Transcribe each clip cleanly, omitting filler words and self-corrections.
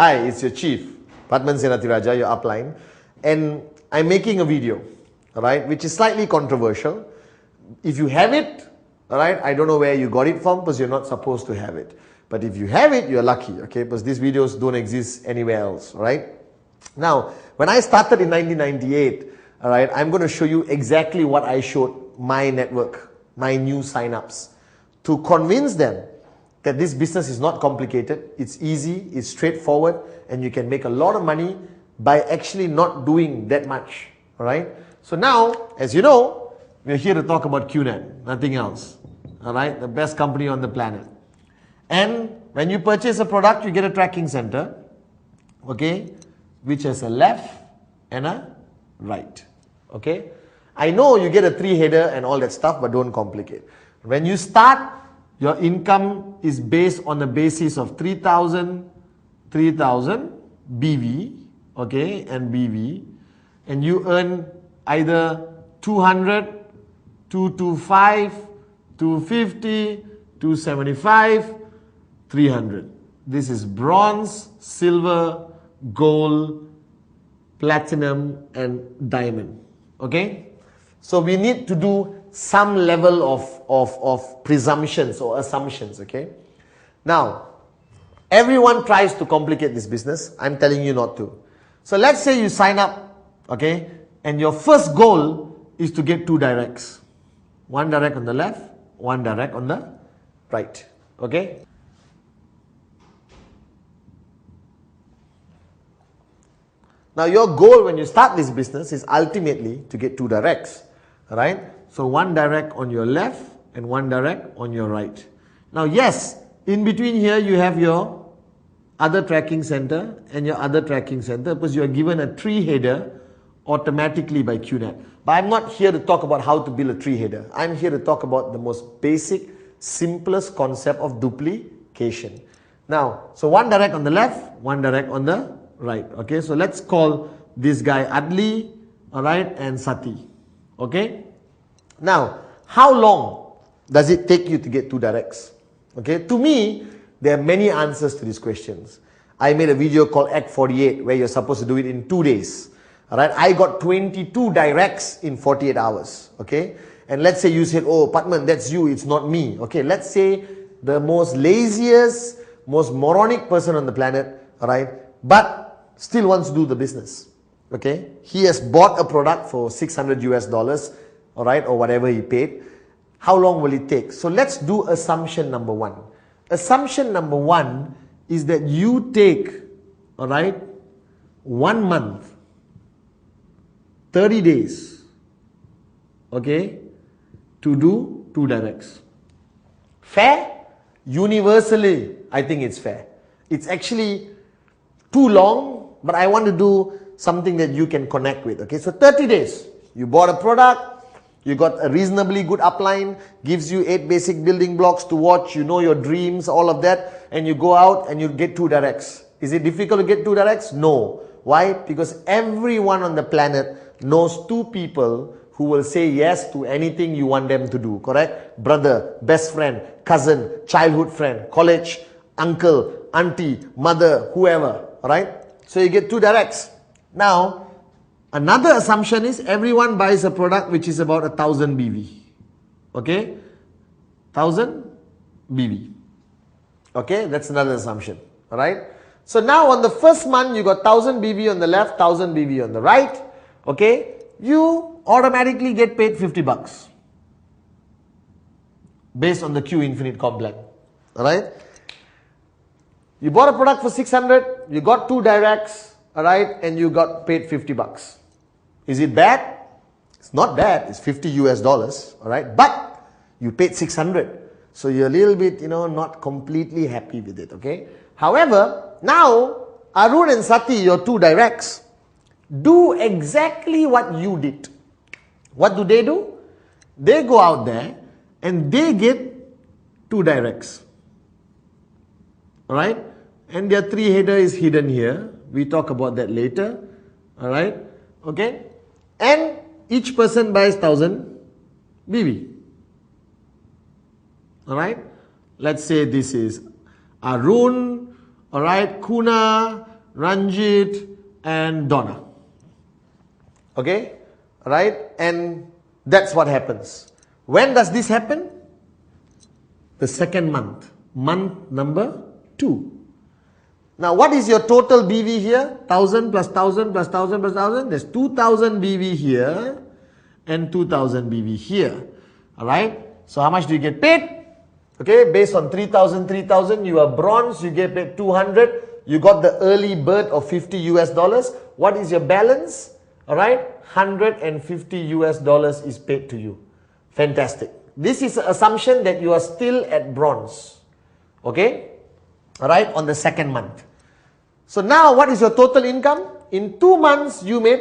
Hi, it's your chief, Padman Senathiraja, your upline, and I'm making a video, alright, which is slightly controversial. If you have it, alright, I don't know where you got it from because you're not supposed to have it. But if you have it, you're lucky, okay, because these videos don't exist anywhere else, right? Now, when I started in 1998, alright, I'm going to show you exactly what I showed my network, my new signups, to convince them that this business is not complicated, it's easy, it's straightforward, and you can make a lot of money by actually not doing that much, alright? So now, as you know, we're here to talk about QNet, nothing else, alright? The best company on the planet. And when you purchase a product, you get a tracking center, okay, which has a left and a right, okay? I know you get a 3-header and all that stuff, but don't complicate. When you start, your income is based on the basis of 3,000 BV, okay, and BV, and you earn either 200, 225, 250, 275, 300. This is bronze, silver, gold, platinum, and diamond, okay? So we need to do some level of presumptions or assumptions, okay? Now, everyone tries to complicate this business. I'm telling you not to. So let's say you sign up, okay? And your first goal is to get 2 directs. 1 direct on the left, 1 direct on the right, okay? Now your goal when you start this business is ultimately to get 2 directs, right? So 1 direct on your left and 1 direct on your right. Now yes, in between here you have your other tracking center and your other tracking center because you are given a 3-header automatically by QNet. But I'm not here to talk about how to build a 3-header. I'm here to talk about the most basic, simplest concept of duplication. Now, so 1 direct on the left, 1 direct on the right, okay? So let's call this guy Adli, alright, and Sati, okay? Now, how long does it take you to get 2 directs? Okay, to me, there are many answers to these questions. I made a video called Act 48 where you're supposed to do it in 2 days, alright? I got 22 directs in 48 hours, okay? And let's say you said, oh, Padman, that's you, it's not me, okay? Let's say the most laziest, most moronic person on the planet, alright, but still wants to do the business, okay? He has bought a product for $600 US, alright, or whatever he paid. How long will it take? So let's do assumption number 1. Assumption number 1 is that you take, alright, 1 month, 30 days, okay, to do 2 directs. Fair? Universally, I think it's fair. It's actually too long, but I want to do something that you can connect with, okay? So 30 days, you bought a product, you got a reasonably good upline, gives you 8 basic building blocks to watch, you know your dreams, all of that, and you go out and you get 2 directs. Is it difficult to get 2 directs? No. Why? Because everyone on the planet knows 2 people who will say yes to anything you want them to do, correct? Brother, best friend, cousin, childhood friend, college, uncle, auntie, mother, whoever, alright? So you get 2 directs. Now, another assumption is everyone buys a product which is about 1000 BV. Okay? 1000 BV. Okay? That's another assumption. Alright? So now on the first month, you got 1000 BV on the left, 1000 BV on the right. Okay? You automatically get paid $50 based on the Q Infinite Complex. Alright? You bought a product for 600, you got 2 directs, alright, and you got paid $50. Is it bad? It's not bad. It's $50 US, alright, but you paid 600. So you're a little bit, not completely happy with it, okay? However, now, Arun and Sati, your 2 directs, do exactly what you did. What do? They go out there and they get 2 directs. Alright? And their 3-header is hidden here. We talk about that later. Alright? Okay? And each person buys 1000 BV. Alright? Let's say this is Arun, alright, Kuna, Ranjit, and Donna. Okay, right? And that's what happens. When does this happen? The second month, month number 2. Now, what is your total BV here? 1000 plus 1000 plus 1000 plus 1000. There's 2000 BV here and 2000 BV here. All right. So, how much do you get paid? Okay, based on 3000, 3000, you are bronze, you get paid 200. You got the early bird of 50 US dollars. What is your balance? All right, 150 US dollars is paid to you. Fantastic. This is an assumption that you are still at bronze. Okay, all right, on the second month. So now what is your total income? In 2 months, you made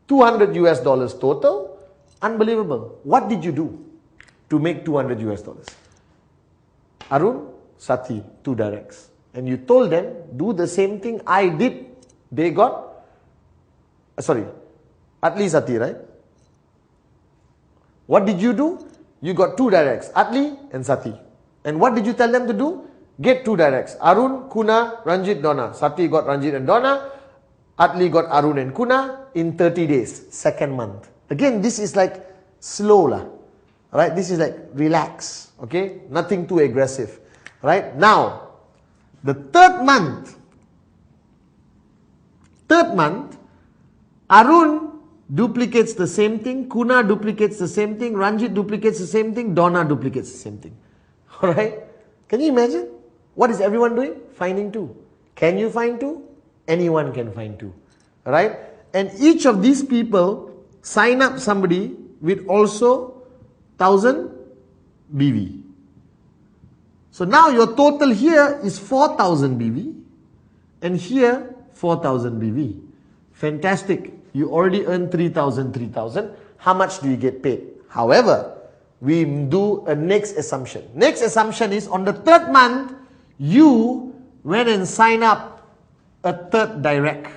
200 US dollars total. Unbelievable. What did you do to make 200 US dollars? Arun, Sati, 2 directs. And you told them, do the same thing I did. They got, Atli, Sati, right? What did you do? You got 2 directs, Atli and Sati. And what did you tell them to do? Get 2 directs. Arun, Kuna, Ranjit, Donna. Sati got Ranjit and Donna. Atli got Arun and Kuna in 30 days, second month. Again, this is like slow lah. Right? This is like relax. Okay? Nothing too aggressive. Right? Now, the third month, Arun duplicates the same thing, Kuna duplicates the same thing, Ranjit duplicates the same thing, Donna duplicates the same thing. Alright? Can you imagine? What is everyone doing? Finding 2. Can you find 2? Anyone can find 2. Alright? And each of these people sign up somebody with also 1000 BV. So now your total here is 4000 BV and here 4000 BV. Fantastic. You already earned 3000, 3000. How much do you get paid? However, we do a next assumption. Next assumption is on the third month, you went and sign up a third direct.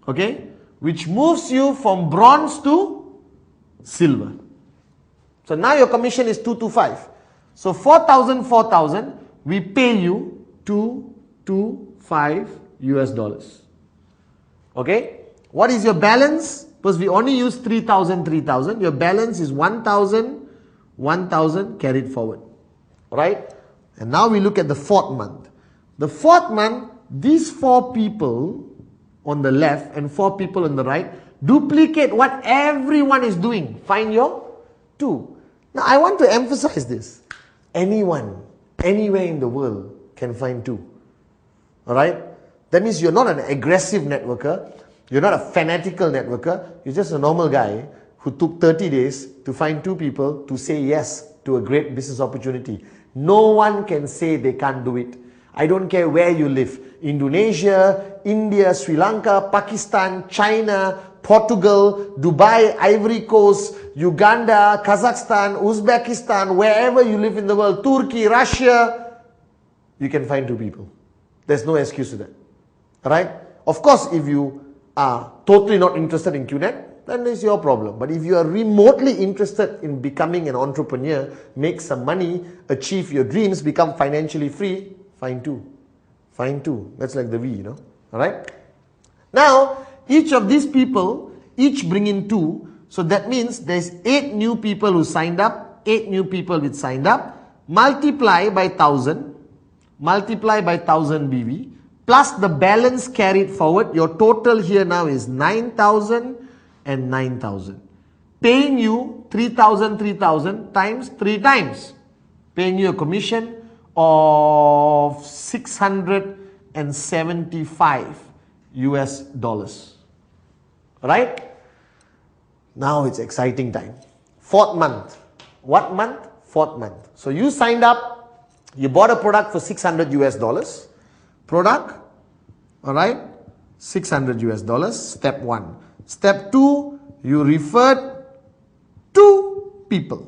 Okay? Which moves you from bronze to silver. So now your commission is 225. So 4,000, 4,000, we pay you 225 US dollars. Okay? What is your balance? Because we only use 3,000, 3,000. Your balance is 1,000, 1,000 carried forward. Right? And now we look at the fourth month. The fourth month, these 4 people on the left and 4 people on the right duplicate what everyone is doing. Find your 2. Now, I want to emphasize this. Anyone, anywhere in the world can find 2. Alright? That means you're not an aggressive networker. You're not a fanatical networker. You're just a normal guy who took 30 days to find 2 people to say yes to a great business opportunity. No one can say they can't do it. I don't care where you live. Indonesia, India, Sri Lanka, Pakistan, China, Portugal, Dubai, Ivory Coast, Uganda, Kazakhstan, Uzbekistan, wherever you live in the world, Turkey, Russia, you can find 2 people. There's no excuse to that. Right? Of course, if you are totally not interested in QNet, then it's your problem. But if you are remotely interested in becoming an entrepreneur, make some money, achieve your dreams, become financially free, find 2. Find 2. That's like the V, you know. Alright? Now, each of these people, each bring in 2. So that means there's 8 new people who signed up, 8 new people which signed up, multiply by 1000, multiply by 1000 BV, plus the balance carried forward. Your total here now is 9,000 and 9,000. Paying you 3,000, 3,000 times 3 times. Paying you a commission of 675 US dollars. Right? Now it's exciting time. 4th month. What month? 4th month. So you signed up, you bought a product for 600 US dollars. Product, alright, 600 US dollars, step 1. Step 2, you referred 2 people.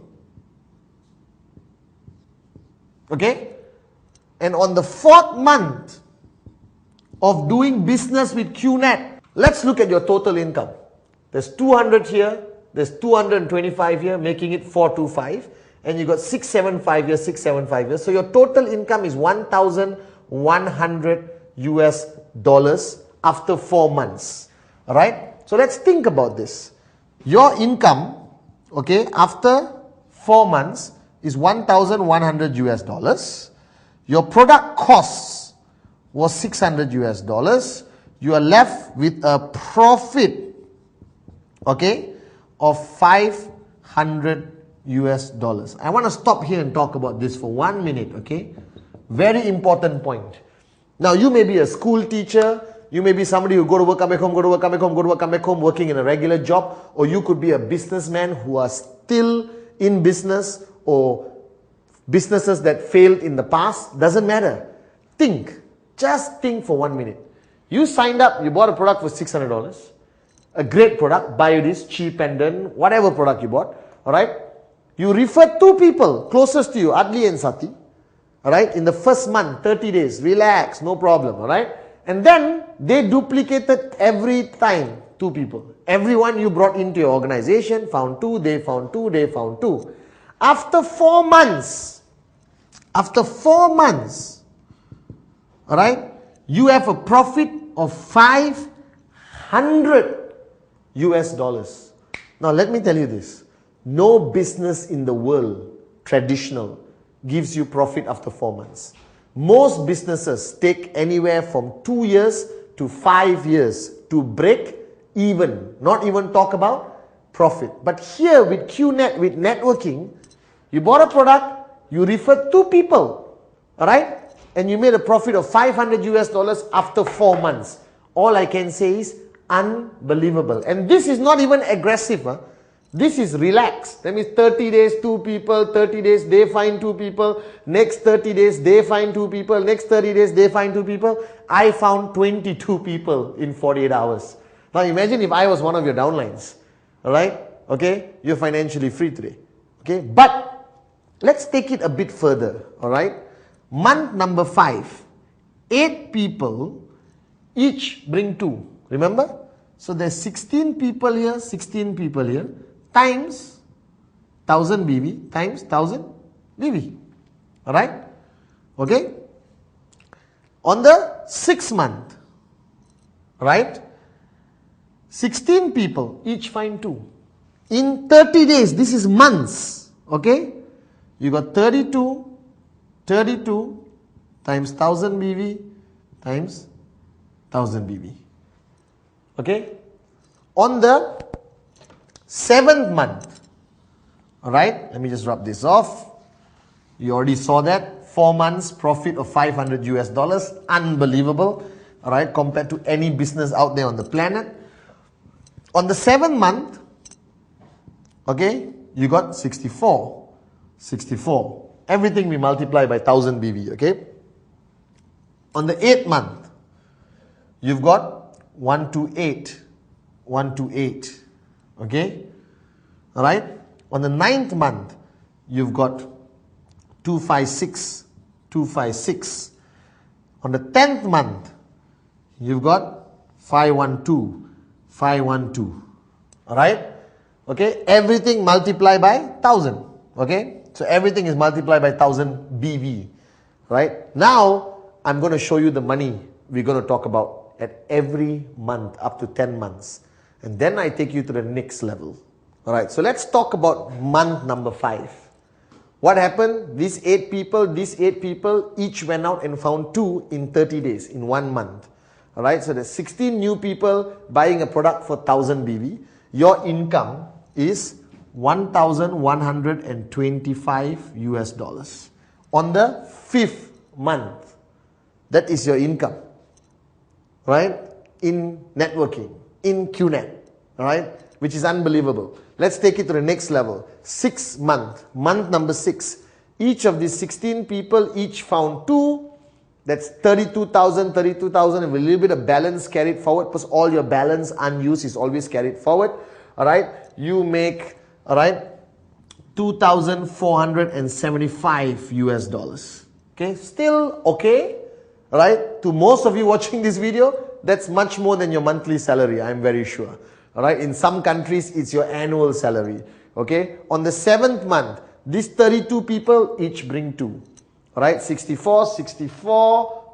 Okay? And on the 4th month of doing business with QNet, let's look at your total income. There's 200 here, there's 225 here, making it 425. And you got 675 here, 675 here. So your total income is 1,125 $100 after 4 months. Alright? So let's think about this. Your income, okay, after 4 months is $1,100. Your product costs was $600. You are left with a profit, okay, of $500. I want to stop here and talk about this for 1 minute, okay? Very important point. Now, you may be a school teacher, you may be somebody who go to work, come back home, go to work, come back home, go to work, come back home, working in a regular job, or you could be a businessman who are still in business, or businesses that failed in the past. Doesn't matter. Think. Just think for 1 minute. You signed up, you bought a product for $600. A great product, Biodis, cheap pendant, whatever product you bought. Alright? You referred 2 people closest to you, Adli and Sati. Alright? In the first month, 30 days. Relax, no problem. Alright? And then they duplicated every time 2 people. Everyone you brought into your organization found 2, they found 2, they found 2. After 4 months, alright, you have a profit of $500. Now let me tell you this. No business in the world, traditional, gives you profit after 4 months. Most businesses take anywhere from 2 years to 5 years to break even. Not even talk about profit. But here with QNet, with networking, you bought a product, you referred 2 people, alright? And you made a profit of $500 after 4 months. All I can say is unbelievable. And this is not even aggressive. This is relaxed. That means 30 days, 2 people, 30 days, they find 2 people, next 30 days, they find 2 people, next 30 days, they find 2 people. I found 22 people in 48 hours. Now imagine if I was one of your downlines. Alright? Okay? You're financially free today. Okay? But let's take it a bit further. Alright? Month number 5, 8 people, each bring 2. Remember? So there's 16 people here, 16 people here, times 1000 BV times 1000 BV. Alright? Okay? On the 6th month, right? 16 people, each find 2. In 30 days, this is months. Okay? You got 32 times 1000 BV times 1000 BV. Okay? On the 7th month, alright, let me just rub this off. You already saw that. 4 months profit of $500. Unbelievable. Alright, compared to any business out there on the planet. On the 7th month, okay, you got 64. Everything we multiply by 1000 BV, okay? On the 8th month, you've got 128, okay? Alright? On the 9th month, you've got 256. On the 10th month, you've got 512. Alright? Okay? Everything multiplied by 1000. Okay? So everything is multiplied by 1000 BV. Right? Now, I'm going to show you the money we're going to talk about at every month up to 10 months. And then I take you to the next level. Alright, so let's talk about month number 5. What happened? These 8 people, each went out and found 2 in 30 days, in 1 month. Alright, so there's 16 new people buying a product for 1000 BV. Your income is $1,125 on the 5th month. That is your income, right? In networking, in QNet, alright? Which is unbelievable. Let's take it to the next level. 6th month, month number 6. Each of these 16 people each found 2. That's 32,000 with a little bit of balance carried forward, because all your balance unused is always carried forward. Alright, you make, alright, $2,475. Okay, still okay, right? To most of you watching this video, that's much more than your monthly salary, I'm very sure. Alright, in some countries, it's your annual salary. Okay, on the 7th month, these 32 people each bring 2. Alright, 64.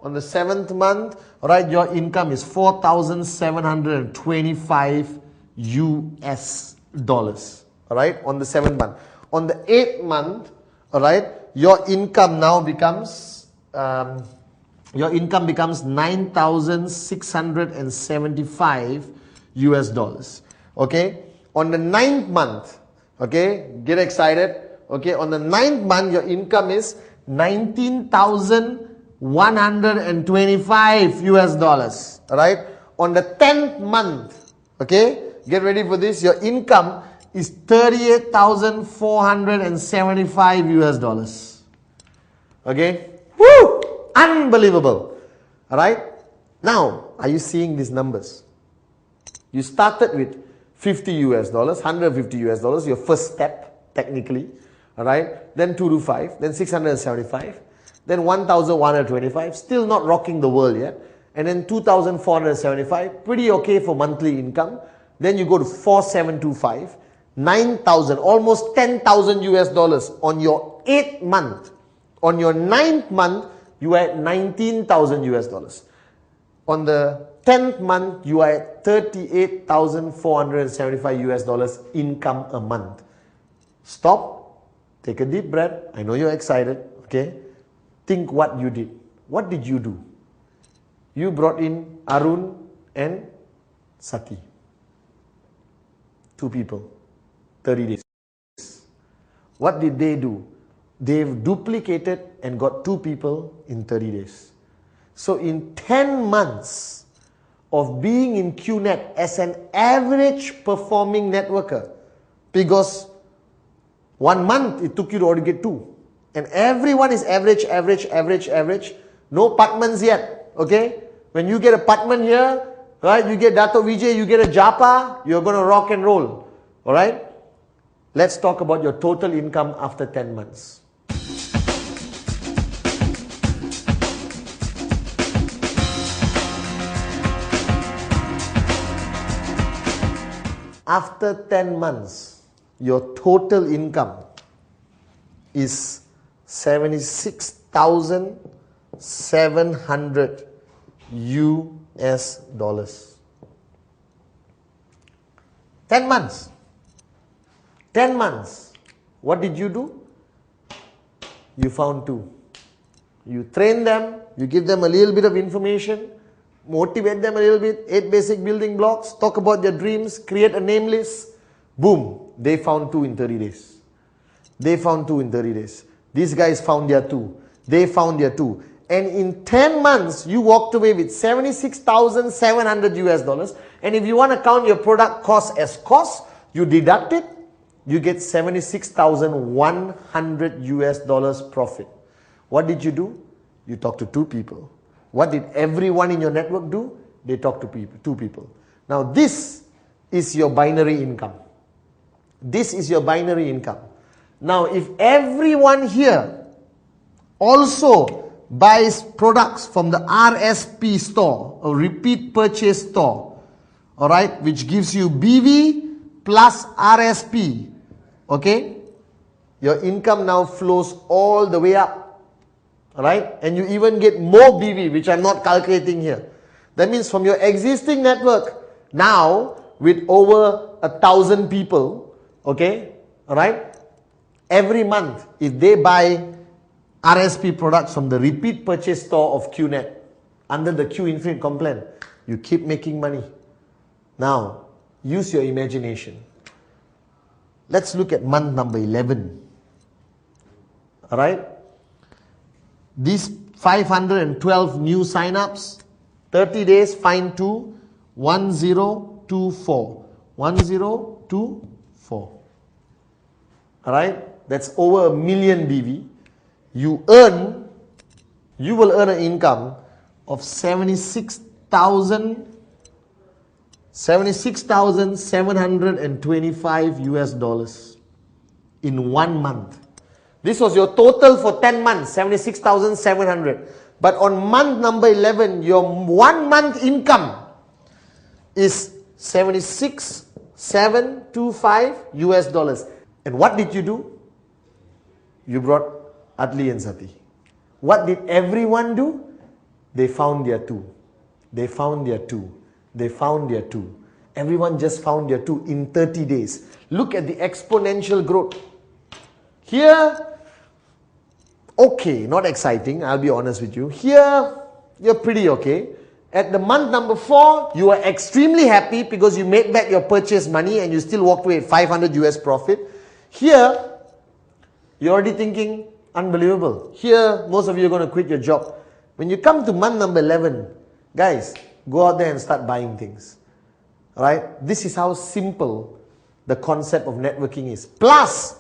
On the 7th month, all right, your income is 4,725 US dollars. All right, on the 7th month. On the 8th month, all right, your income now becomes 9,675 US dollars. Okay, on the 9th month, okay, get excited. Okay, on the 9th month, your income is 19,125 US dollars. Alright, on the 10th month, okay, get ready for this, your income is 38,475 US dollars. Okay, woo, unbelievable. Alright, now, are you seeing these numbers? You started with 50 US dollars, 150 US dollars, your first step, technically. Alright, then 225, then 675, then 1,125, still not rocking the world yet, and then 2,475, pretty okay for monthly income. Then you go to 4,725, 9,000, almost 10,000 US dollars on your 8th month. On your 9th month, you are at 19,000 US dollars. On the 10th month, you are at 38,475 US dollars income a month. Stop. Take a deep breath. I know you're excited, okay? Think what you did. What did you do? You brought in Arun and Sati. 2 people, 30 days. What did they do? They've duplicated and got 2 people in 30 days. So in 10 months of being in QNet as an average performing networker, because 1 month it took you to already get 2. And everyone is average. No Patmans yet. Okay? When you get a Patman here, right, you get Dato Vijay, you get a Japa, you're going to rock and roll. Alright? Let's talk about your total income after 10 months. After 10 months, your total income is 76,700 US dollars. 10 months. 10 months. What did you do? You found 2. You train them, you give them a little bit of information, motivate them a little bit, 8 basic building blocks, talk about their dreams, create a name list. Boom, they found 2 in 30 days. They found 2 in 30 days. These guys found their 2. They found their 2. And in 10 months, you walked away with 76,700 US dollars. And if you want to count your product cost as cost, you deduct it, you get 76,100 US dollars profit. What did you do? You talked to 2 people. What did everyone in your network do? They talked to 2 people. Now this is your binary income. This is your binary income. Now, if everyone here also buys products from the RSP store, or repeat purchase store, all right, which gives you BV plus RSP, okay, your income now flows all the way up, all right, and you even get more BV, which I'm not calculating here. That means from your existing network, now with over 1,000 people, okay, alright, every month, if they buy RSP products from the repeat purchase store of QNet, under the Q Infinite Complan, you keep making money. Now, use your imagination. Let's look at month number 11. Alright, these 512 new sign-ups, 30 days, find 2, 1024. 1024. Alright, that's over 1 million BV. You will earn an income of 76,725 US dollars in 1 month. This was your total for 10 months, 76,700. But on month number 11, your 1 month income is 76,725 US dollars. And what did you do? You brought Adli and Sati. What did everyone do? They found their two. They found their two. They found their two. Everyone just found their two in 30 days. Look at the exponential growth. Here, okay, not exciting, I'll be honest with you. Here, you're pretty okay. At the month number 4, you are extremely happy because you made back your purchase money and you still walked away at 500 US profit. Here, you're already thinking, unbelievable. Here, most of you are going to quit your job. When you come to month number 11, guys, go out there and start buying things. Alright? This is how simple the concept of networking is. Plus,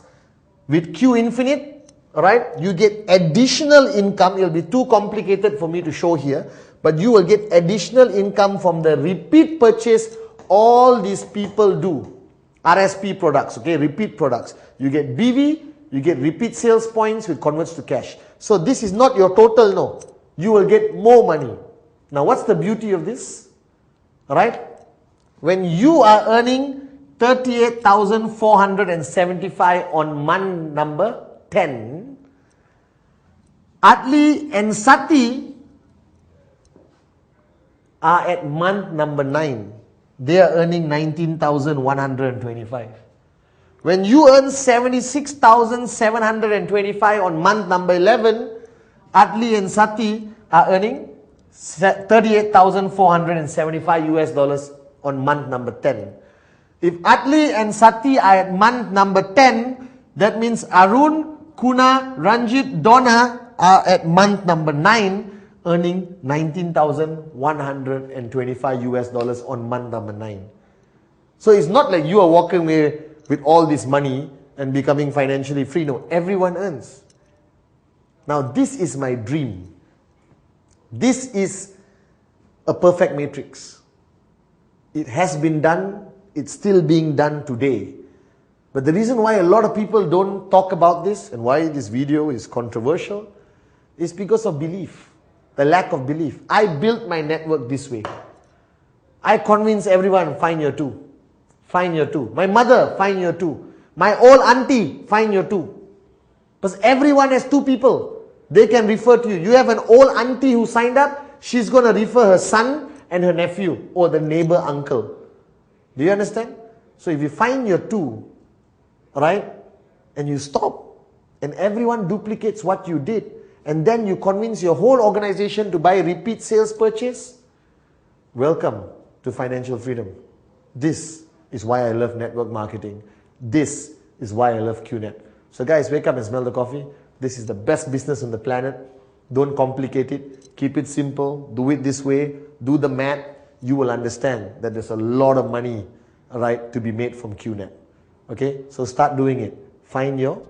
with Q Infinite, alright, you get additional income. It will be too complicated for me to show here. But you will get additional income from the repeat purchase all these people do. RSP products, okay, repeat products. You get BV, you get repeat sales points which converts to cash. So this is not your total, no. You will get more money. Now what's the beauty of this? Alright? When you are earning 38,475 on month number 10, Atli and Sati are at month number 9. They are earning 19,125. When you earn 76,725 on month number 11, Atli and Sati are earning 38,475 US dollars on month number 10. If Atli and Sati are at month number 10, that means Arun, Kuna, Ranjit, Donna are at month number 9, earning 19,125 US dollars on month number 9. So it's not like you are walking away with all this money and becoming financially free. No, everyone earns. Now this is my dream. This is a perfect matrix. It has been done. It's still being done today. But the reason why a lot of people don't talk about this and why this video is controversial is because of belief. The lack of belief. I built my network this way. I convince everyone, find your two. Find your two. My mother, find your two. My old auntie, find your two. Because everyone has two people. They can refer to you. You have an old auntie who signed up. She's going to refer her son and her nephew or the neighbor uncle. Do you understand? So if you find your two, right, and you stop, and everyone duplicates what you did, and then you convince your whole organization to buy a repeat sales purchase, welcome to financial freedom. This is why I love network marketing. This is why I love QNet. So guys, wake up and smell the coffee. This is the best business on the planet. Don't complicate it. Keep it simple. Do it this way. Do the math. You will understand that there's a lot of money, right, to be made from QNet. Okay, so start doing it. Find your